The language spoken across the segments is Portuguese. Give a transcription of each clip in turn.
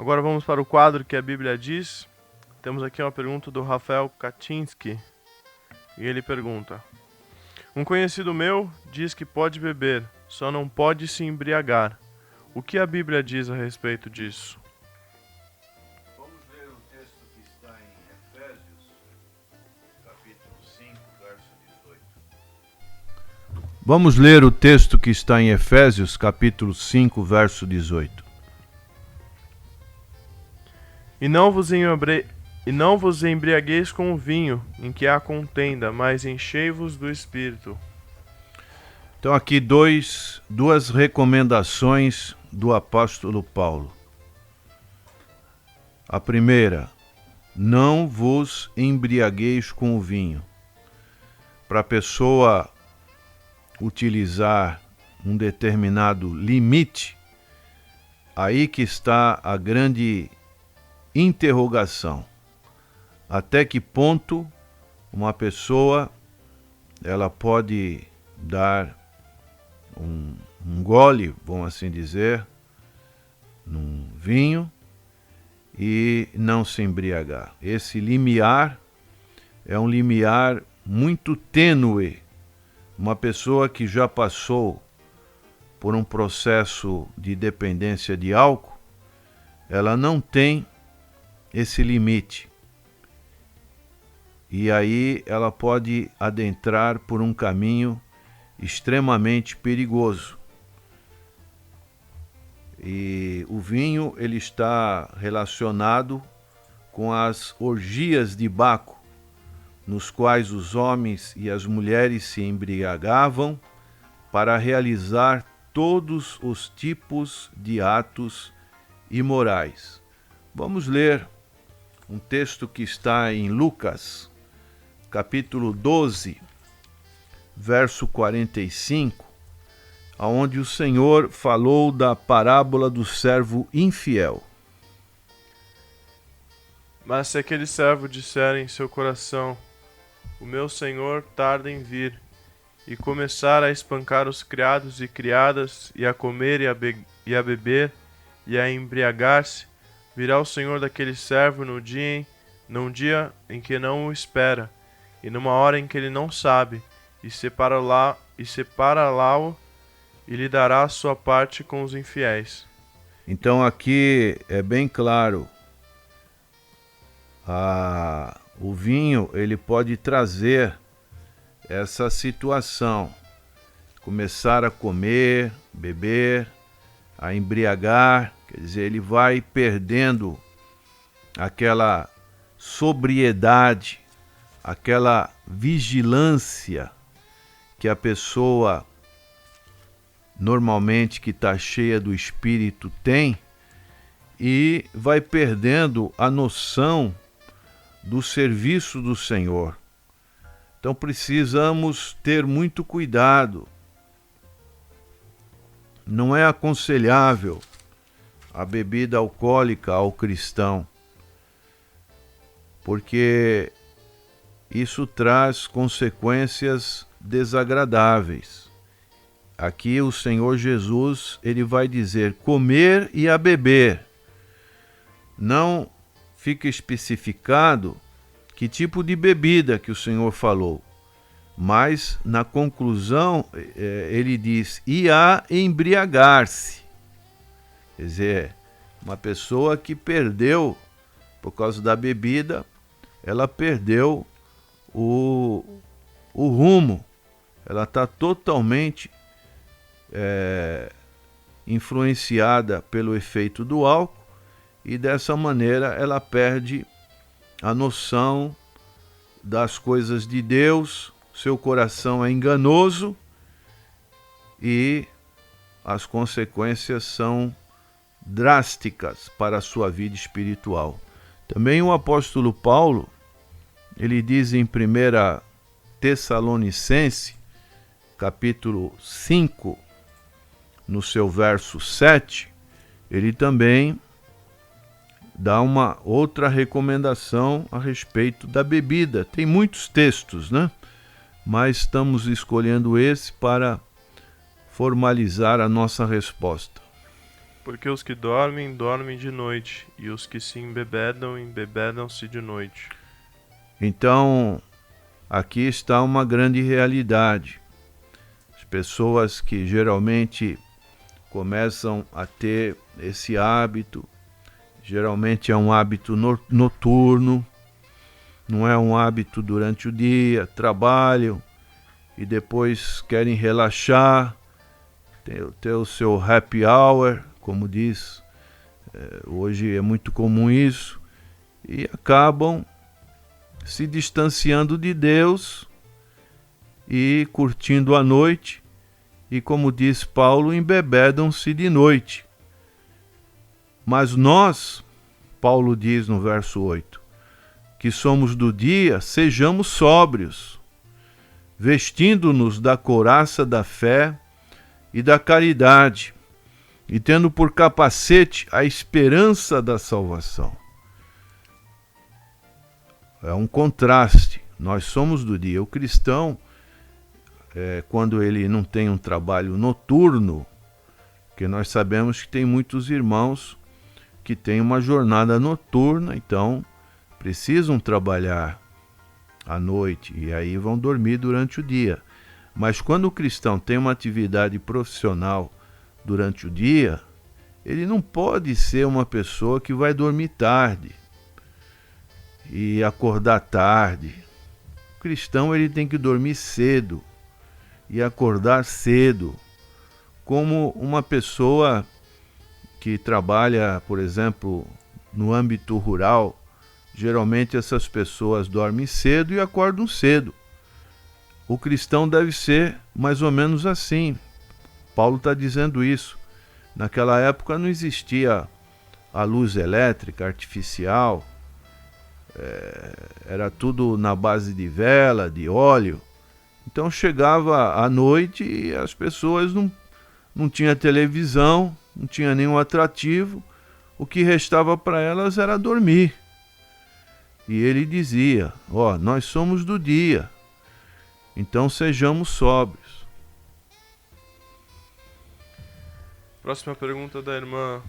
Agora vamos para o quadro que a Bíblia diz. Temos aqui uma pergunta do Rafael Kaczynski. E ele pergunta: um conhecido meu diz que pode beber, só não pode se embriagar. O que a Bíblia diz a respeito disso? Vamos ler o texto que está em Efésios, capítulo 5, verso 18. Vamos ler o texto que está em Efésios, capítulo 5, verso 18. E não vos embriagueis com o vinho, em que há contenda, mas enchei-vos do Espírito. Então aqui duas recomendações do apóstolo Paulo. A primeira, não vos embriagueis com o vinho. Para a pessoa utilizar um determinado limite, aí que está a grande interrogação. Até que ponto uma pessoa ela pode dar um gole, vamos assim dizer, num vinho e não se embriagar. Esse limiar é um limiar muito tênue. Uma pessoa que já passou por um processo de dependência de álcool, ela não tem esse limite. E aí ela pode adentrar por um caminho extremamente perigoso. E o vinho ele está relacionado com as orgias de Baco, nos quais os homens e as mulheres se embriagavam para realizar todos os tipos de atos imorais. Vamos ler um texto que está em Lucas, capítulo 12, verso 45, onde o Senhor falou da parábola do servo infiel. Mas se aquele servo disser em seu coração: o meu senhor tarda em vir, e começar a espancar os criados e criadas, e a comer e a beber, e a embriagar-se, virá o senhor daquele servo num dia em que não o espera, e numa hora em que ele não sabe, e separá-lo, e lhe dará a sua parte com os infiéis. Então aqui é bem claro, o vinho ele pode trazer essa situação, começar a comer, beber, a embriagar, quer dizer, ele vai perdendo aquela sobriedade, aquela vigilância que a pessoa normalmente que está cheia do Espírito tem, e vai perdendo a noção do serviço do Senhor. Então precisamos ter muito cuidado. Não é aconselhável a bebida alcoólica ao cristão, porque isso traz consequências desagradáveis. Aqui o Senhor Jesus, ele vai dizer comer e a beber. Não fica especificado que tipo de bebida que o Senhor falou, mas na conclusão ele diz e a embriagar-se. Quer dizer, uma pessoa que perdeu, por causa da bebida, ela perdeu o rumo, ela está totalmente influenciada pelo efeito do álcool, e dessa maneira ela perde a noção das coisas de Deus, seu coração é enganoso e as consequências são drásticas para a sua vida espiritual. Também o apóstolo Paulo, ele diz em 1 Tessalonicense, capítulo 5, no seu verso 7, ele também dá uma outra recomendação a respeito da bebida. Tem muitos textos, né? Mas estamos escolhendo esse para formalizar a nossa resposta. Porque os que dormem, dormem de noite, e os que se embebedam, embebedam-se de noite. Então, aqui está uma grande realidade. As pessoas que geralmente começam a ter esse hábito, geralmente é um hábito noturno, não é um hábito durante o dia, trabalham e depois querem relaxar, ter o seu happy hour, como diz, hoje é muito comum isso, e acabam se distanciando de Deus e curtindo a noite, e como diz Paulo, embebedam-se de noite. Mas nós, Paulo diz no verso 8, que somos do dia, sejamos sóbrios, vestindo-nos da couraça da fé e da caridade, e tendo por capacete a esperança da salvação. É um contraste. Nós somos do dia. O cristão, quando ele não tem um trabalho noturno, porque nós sabemos que tem muitos irmãos que têm uma jornada noturna, então precisam trabalhar à noite e aí vão dormir durante o dia. Mas quando o cristão tem uma atividade profissional durante o dia, ele não pode ser uma pessoa que vai dormir tarde e acordar tarde. O cristão ele tem que dormir cedo e acordar cedo, como uma pessoa que trabalha, por exemplo, no âmbito rural. Geralmente essas pessoas dormem cedo e acordam cedo. O cristão deve ser mais ou menos assim. Paulo está dizendo isso. Naquela época não existia a luz elétrica artificial, era tudo na base de vela, de óleo. Então chegava à noite e as pessoas não tinham televisão, não tinha nenhum atrativo, o que restava para elas era dormir. E ele dizia, nós somos do dia, então sejamos sóbrios. Próxima pergunta da irmã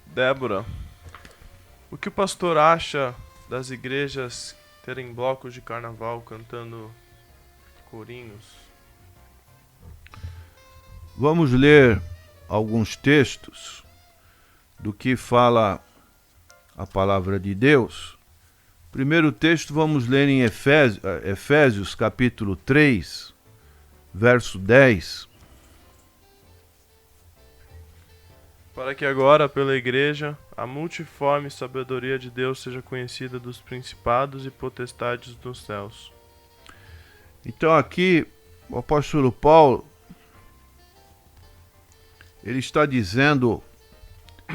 Débora. O que o pastor acha das igrejas terem blocos de carnaval cantando corinhos? Vamos ler alguns textos do que fala a palavra de Deus. Primeiro texto vamos ler em Efésios capítulo 3, verso 10. Para que agora, pela igreja, a multiforme sabedoria de Deus seja conhecida dos principados e potestades dos céus. Então aqui o apóstolo Paulo, ele está dizendo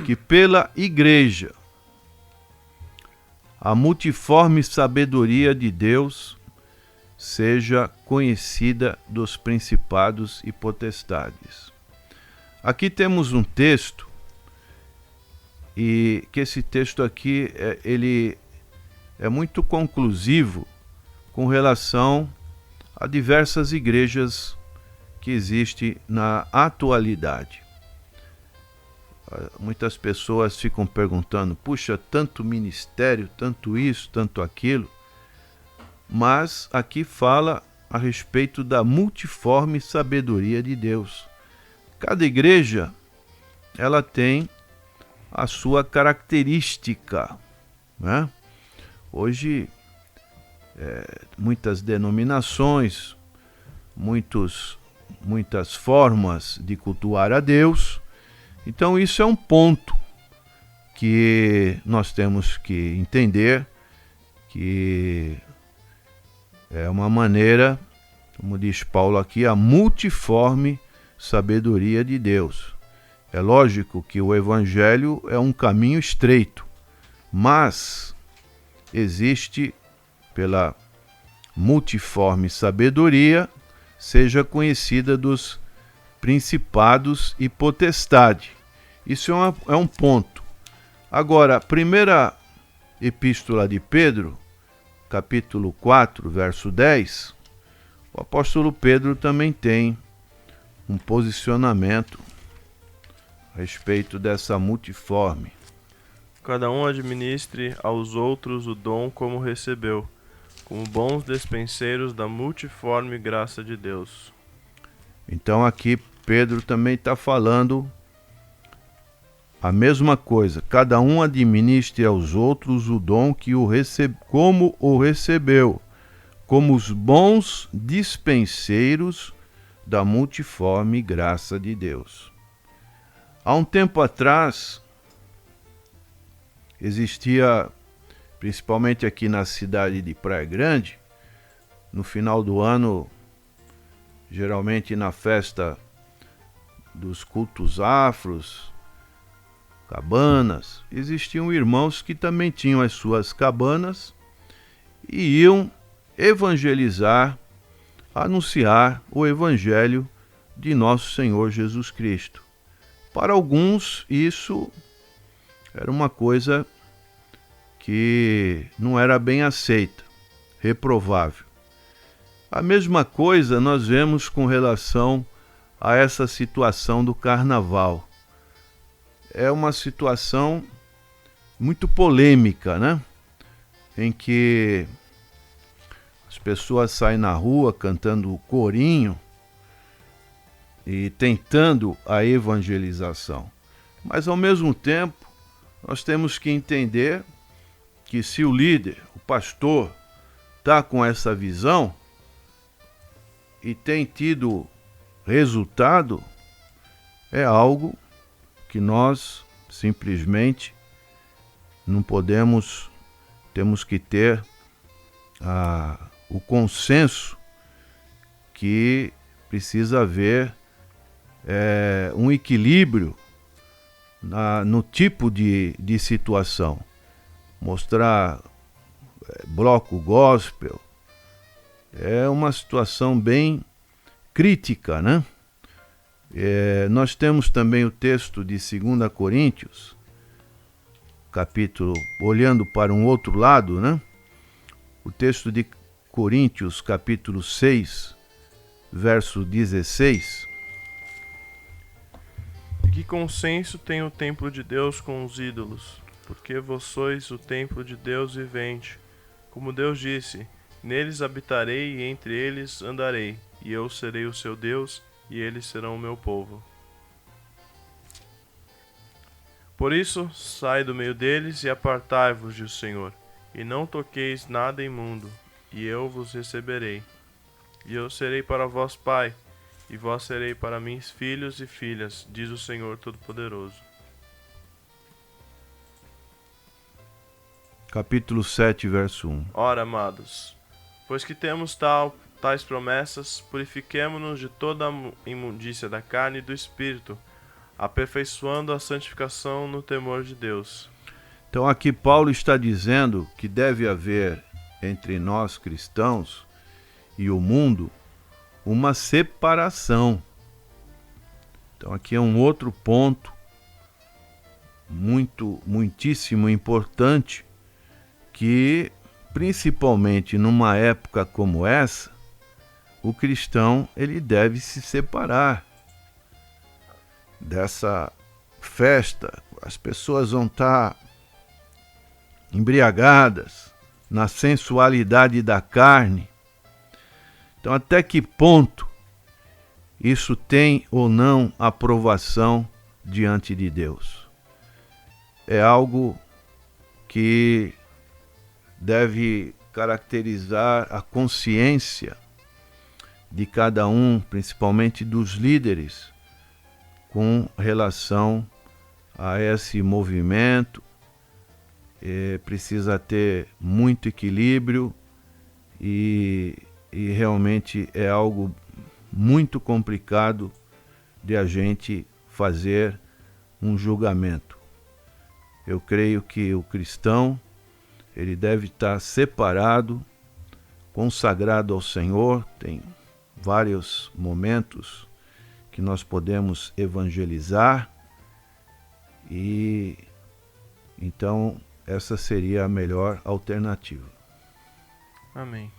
que pela igreja, a multiforme sabedoria de Deus seja conhecida dos principados e potestades. Aqui temos um texto, e que esse texto aqui ele é muito conclusivo com relação a diversas igrejas que existem na atualidade. Muitas pessoas ficam perguntando, puxa, tanto ministério, tanto isso, tanto aquilo, mas aqui fala a respeito da multiforme sabedoria de Deus. Cada igreja, ela tem a sua característica, né? Hoje, muitas denominações, muitas formas de cultuar a Deus. Então isso é um ponto que nós temos que entender, que é uma maneira, como diz Paulo aqui, a multiforme sabedoria de Deus. É lógico que o Evangelho é um caminho estreito, mas existe, pela multiforme sabedoria, seja conhecida dos principados e potestade. Isso é um ponto. Agora, a primeira epístola de Pedro, capítulo 4, verso 10, o apóstolo Pedro também tem um posicionamento a respeito dessa multiforme. Cada um administre aos outros o dom como recebeu, como bons despenseiros da multiforme graça de Deus. Então aqui Pedro também está falando a mesma coisa. Cada um administre aos outros o dom que como o recebeu, como os bons dispenseiros da multiforme graça de Deus. Há um tempo atrás, existia, principalmente aqui na cidade de Praia Grande, no final do ano, geralmente na festa dos cultos afros, cabanas, existiam irmãos que também tinham as suas cabanas e iam evangelizar, anunciar o evangelho de nosso Senhor Jesus Cristo. Para alguns, isso era uma coisa que não era bem aceita, reprovável. A mesma coisa nós vemos com relação a essa situação do carnaval. É uma situação muito polêmica, né? Em que as pessoas saem na rua cantando o corinho e tentando a evangelização. Mas, ao mesmo tempo, nós temos que entender que se o líder, o pastor, está com essa visão e tem tido resultado, é algo que nós simplesmente não podemos, temos que ter o consenso que precisa haver um equilíbrio no tipo de situação. Mostrar bloco gospel é uma situação bem crítica, né? Nós temos também o texto de 2 Coríntios, capítulo, olhando para um outro lado, né? O texto de Coríntios, capítulo 6, verso 16. E que consenso tem o templo de Deus com os ídolos? Porque vós sois o templo de Deus vivente. Como Deus disse, neles habitarei e entre eles andarei, e eu serei o seu Deus, e eles serão o meu povo. Por isso, sai do meio deles e apartai-vos, diz o Senhor, e não toqueis nada imundo, e eu vos receberei. E eu serei para vós pai, e vós serei para mim filhos e filhas, diz o Senhor Todo-Poderoso. Capítulo 7, verso 1. Ora, amados, pois que temos tais promessas, purifiquemo-nos de toda a imundícia da carne e do espírito, aperfeiçoando a santificação no temor de Deus. Então aqui Paulo está dizendo que deve haver entre nós cristãos e o mundo uma separação. Então aqui é um outro ponto muitíssimo importante, que principalmente numa época como essa, o cristão ele deve se separar dessa festa. As pessoas vão estar embriagadas na sensualidade da carne. Então, até que ponto isso tem ou não aprovação diante de Deus? É algo que deve caracterizar a consciência de cada um, principalmente dos líderes, com relação a esse movimento. Precisa ter muito equilíbrio e realmente é algo muito complicado de a gente fazer um julgamento. Eu creio que o cristão ele deve estar separado, consagrado ao Senhor. Tem vários momentos que nós podemos evangelizar e então essa seria a melhor alternativa. Amém.